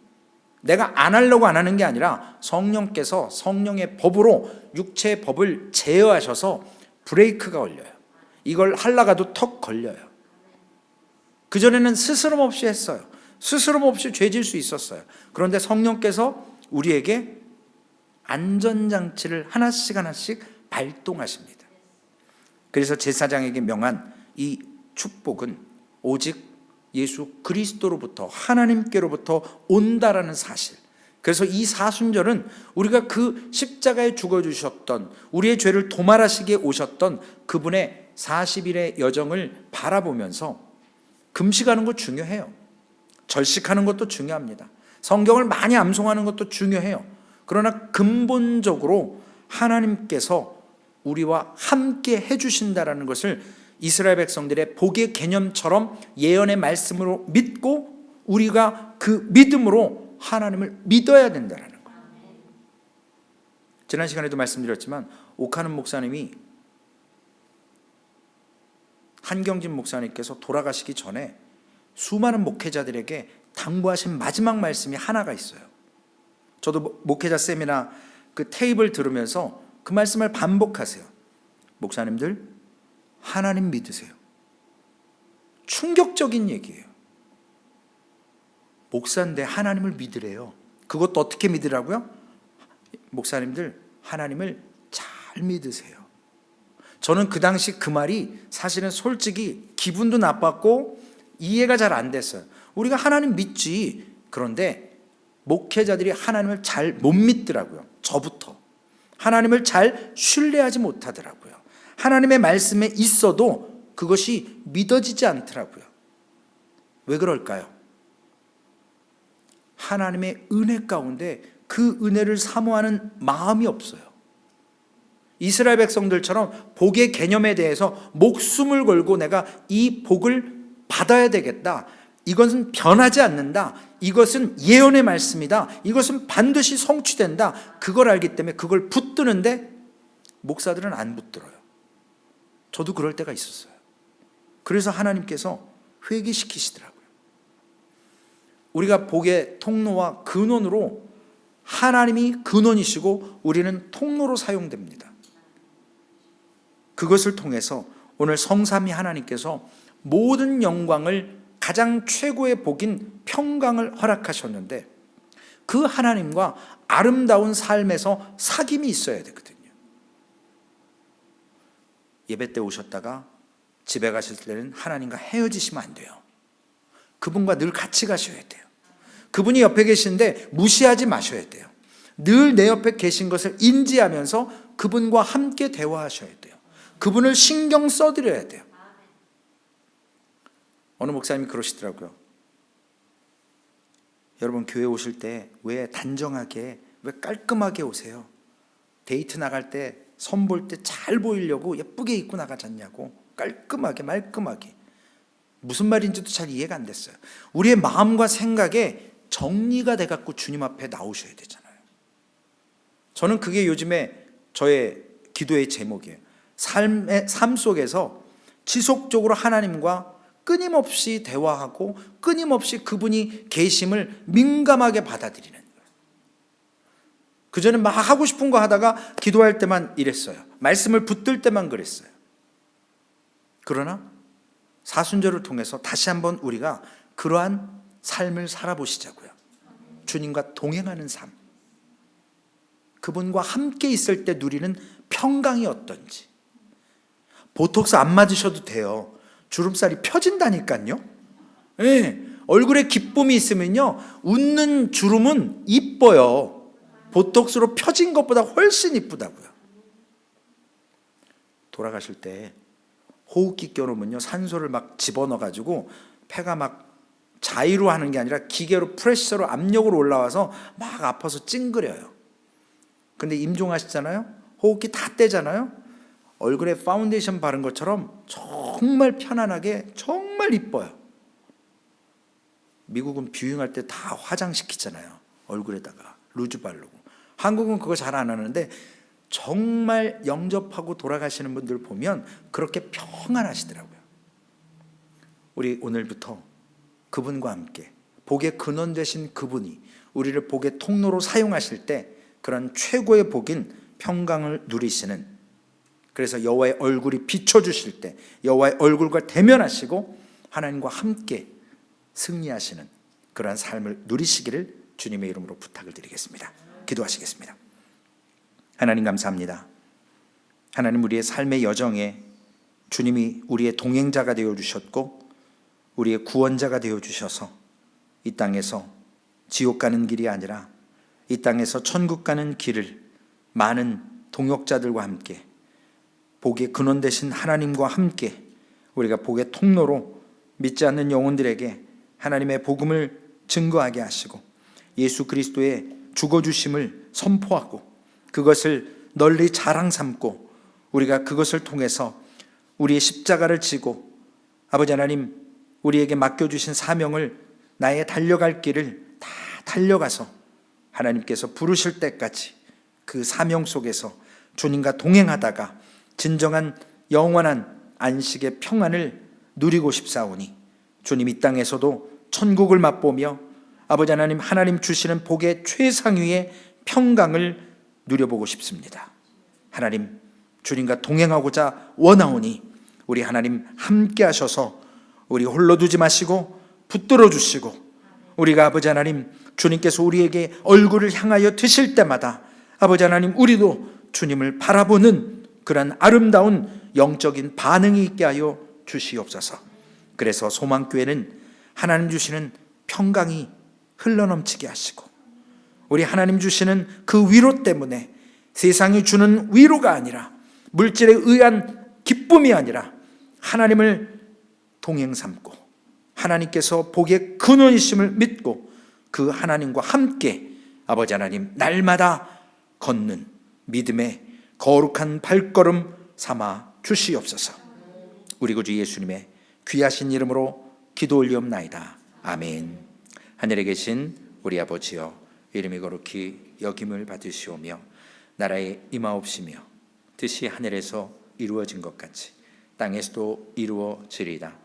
내가 안 하려고 안 하는 게 아니라 성령께서 성령의 법으로 육체의 법을 제어하셔서 브레이크가 걸려요. 이걸 하려가도 턱 걸려요. 그전에는 스스럼 없이 했어요. 스스럼 없이 죄질 수 있었어요. 그런데 성령께서 우리에게 안전장치를 하나씩 발동하십니다. 그래서 제사장에게 명한 이 축복은 오직 예수 그리스도로부터 하나님께로부터 온다라는 사실. 그래서 이 사순절은 우리가 그 십자가에 죽어주셨던 우리의 죄를 도말하시기에 오셨던 그분의 40일의 여정을 바라보면서 금식하는 거 중요해요. 절식하는 것도 중요합니다. 성경을 많이 암송하는 것도 중요해요. 그러나 근본적으로 하나님께서 우리와 함께 해주신다라는 것을 이스라엘 백성들의 복의 개념처럼 예언의 말씀으로 믿고 우리가 그 믿음으로 하나님을 믿어야 된다는 거예요. 지난 시간에도 말씀드렸지만 오카는 목사님이 한경진 목사님께서 돌아가시기 전에 수많은 목회자들에게 당부하신 마지막 말씀이 하나가 있어요. 저도 목회자 세미나 그 테이블 들으면서 그 말씀을 반복하세요. 목사님들 하나님 믿으세요. 충격적인 얘기예요. 목사인데 하나님을 믿으래요. 그것도 어떻게 믿으라고요? 목사님들 하나님을 잘 믿으세요. 저는 그 당시 그 말이 사실은 솔직히 기분도 나빴고 이해가 잘 안 됐어요. 우리가 하나님 믿지. 그런데 목회자들이 하나님을 잘 못 믿더라고요. 저부터. 하나님을 잘 신뢰하지 못하더라고요. 하나님의 말씀에 있어도 그것이 믿어지지 않더라고요. 왜 그럴까요? 하나님의 은혜 가운데 그 은혜를 사모하는 마음이 없어요. 이스라엘 백성들처럼 복의 개념에 대해서 목숨을 걸고 내가 이 복을 받아야 되겠다. 이것은 변하지 않는다. 이것은 예언의 말씀이다. 이것은 반드시 성취된다. 그걸 알기 때문에 그걸 붙드는데 목사들은 안 붙들어요. 저도 그럴 때가 있었어요. 그래서 하나님께서 회개시키시더라고요. 우리가 복의 통로와 근원으로 하나님이 근원이시고 우리는 통로로 사용됩니다. 그것을 통해서 오늘 성삼위 하나님께서 모든 영광을 가장 최고의 복인 평강을 허락하셨는데 그 하나님과 아름다운 삶에서 사귐이 있어야 되거든요. 예배 때 오셨다가 집에 가실 때는 하나님과 헤어지시면 안 돼요. 그분과 늘 같이 가셔야 돼요. 그분이 옆에 계시는데 무시하지 마셔야 돼요. 늘 내 옆에 계신 것을 인지하면서 그분과 함께 대화하셔야 돼요. 그분을 신경 써드려야 돼요. 어느 목사님이 그러시더라고요. 여러분 교회 오실 때 왜 단정하게, 왜 깔끔하게 오세요? 데이트 나갈 때 선 볼 때 잘 보이려고 예쁘게 입고 나가지 않냐고. 깔끔하게 말끔하게. 무슨 말인지도 잘 이해가 안 됐어요. 우리의 마음과 생각에 정리가 돼갖고 주님 앞에 나오셔야 되잖아요. 저는 그게 요즘에 저의 기도의 제목이에요. 삶 속에서 지속적으로 하나님과 끊임없이 대화하고 끊임없이 그분이 계심을 민감하게 받아들이는 거예요. 그전에 막 하고 싶은 거 하다가 기도할 때만 이랬어요. 말씀을 붙들 때만 그랬어요. 그러나 사순절을 통해서 다시 한번 우리가 그러한 삶을 살아보시자고요. 주님과 동행하는 삶, 그분과 함께 있을 때 누리는 평강이 어떤지. 보톡스 안 맞으셔도 돼요. 주름살이 펴진다니까요. 네, 얼굴에 기쁨이 있으면요 웃는 주름은 이뻐요. 보톡스로 펴진 것보다 훨씬 이쁘다고요. 돌아가실 때 호흡기 껴놓으면요 산소를 막 집어넣어가지고 폐가 막 자의로 하는 게 아니라 기계로 프레셔로 압력으로 올라와서 막 아파서 찡그려요. 근데 임종하시잖아요. 호흡기 다 떼잖아요. 얼굴에 파운데이션 바른 것처럼 정말 편안하게 정말 이뻐요. 미국은 뷰잉할 때 다 화장시키잖아요. 얼굴에다가 루즈 바르고. 한국은 그거 잘 안 하는데 정말 영접하고 돌아가시는 분들 보면 그렇게 평안하시더라고요. 우리 오늘부터 그분과 함께 복의 근원 되신 그분이 우리를 복의 통로로 사용하실 때 그런 최고의 복인 평강을 누리시는, 그래서 여호와의 얼굴이 비춰주실 때 여호와의 얼굴과 대면하시고 하나님과 함께 승리하시는 그러한 삶을 누리시기를 주님의 이름으로 부탁을 드리겠습니다. 기도하시겠습니다. 하나님 감사합니다. 하나님, 우리의 삶의 여정에 주님이 우리의 동행자가 되어주셨고 우리의 구원자가 되어주셔서 이 땅에서 지옥 가는 길이 아니라 이 땅에서 천국 가는 길을 많은 동역자들과 함께 복의 근원 되신 하나님과 함께 우리가 복의 통로로 믿지 않는 영혼들에게 하나님의 복음을 증거하게 하시고 예수 그리스도의 죽어주심을 선포하고 그것을 널리 자랑 삼고 우리가 그것을 통해서 우리의 십자가를 지고 아버지 하나님 우리에게 맡겨주신 사명을 나의 달려갈 길을 다 달려가서 하나님께서 부르실 때까지 그 사명 속에서 주님과 동행하다가 진정한 영원한 안식의 평안을 누리고 싶사오니 주님 이 땅에서도 천국을 맛보며 아버지 하나님 하나님 주시는 복의 최상위의 평강을 누려보고 싶습니다. 하나님 주님과 동행하고자 원하오니 우리 하나님 함께 하셔서 우리 홀로 두지 마시고 붙들어 주시고 우리가 아버지 하나님 주님께서 우리에게 얼굴을 향하여 드실 때마다 아버지 하나님 우리도 주님을 바라보는 그런 아름다운 영적인 반응이 있게 하여 주시옵소서. 그래서 소망교회는 하나님 주시는 평강이 흘러넘치게 하시고 우리 하나님 주시는 그 위로 때문에 세상이 주는 위로가 아니라 물질에 의한 기쁨이 아니라 하나님을 동행 삼고 하나님께서 복의 근원이심을 믿고 그 하나님과 함께 아버지 하나님 날마다 걷는 믿음의 거룩한 발걸음 삼아 주시옵소서. 우리 구주 예수님의 귀하신 이름으로 기도 올리옵나이다. 아멘. 하늘에 계신 우리 아버지여, 이름이 거룩히 여김을 받으시오며 나라에 임하옵시며 뜻이 하늘에서 이루어진 것 같이 땅에서도 이루어지리이다.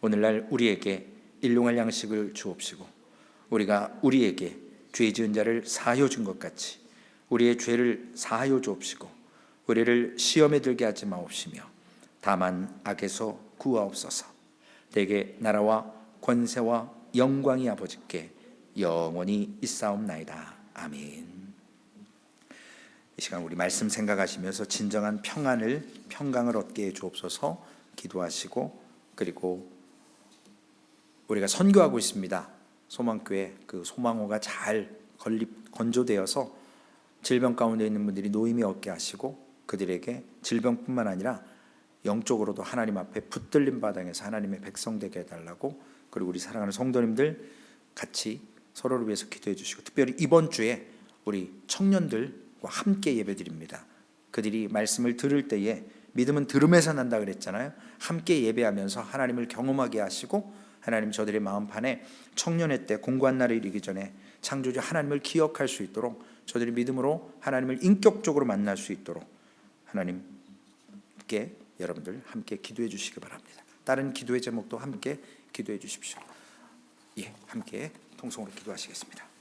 오늘날 우리에게 일용할 양식을 주옵시고 우리가 우리에게 죄 지은 자를 사하여 준 것 같이 우리의 죄를 사하여 주옵시고 우리를 시험에 들게 하지 마옵시며 다만 악에서 구하옵소서. 대개 나라와 권세와 영광이 아버지께 영원히 있사옵나이다. 아멘. 이 시간 우리 말씀 생각하시면서 진정한 평강을 얻게 해 주옵소서. 기도하시고, 그리고 우리가 선교하고 있습니다. 소망교회 그 소망호가 잘 건조되어서 질병 가운데 있는 분들이 노임이 얻게 하시고 그들에게 질병뿐만 아니라 영적으로도 하나님 앞에 붙들림 바당에서 하나님의 백성 되게 해달라고, 그리고 우리 사랑하는 성도님들 같이 서로를 위해서 기도해 주시고, 특별히 이번 주에 우리 청년들과 함께 예배드립니다. 그들이 말씀을 들을 때에 믿음은 들음에서 난다 그랬잖아요. 함께 예배하면서 하나님을 경험하게 하시고 하나님 저들의 마음판에 청년의 때 공고한 날이 이르기 전에 창조주 하나님을 기억할 수 있도록 저들이 믿음으로 하나님을 인격적으로 만날 수 있도록 하나님께 여러분들 함께 기도해 주시기 바랍니다. 다른 기도의 제목도 함께 기도해 주십시오. 함께 통성으로 기도하시겠습니다.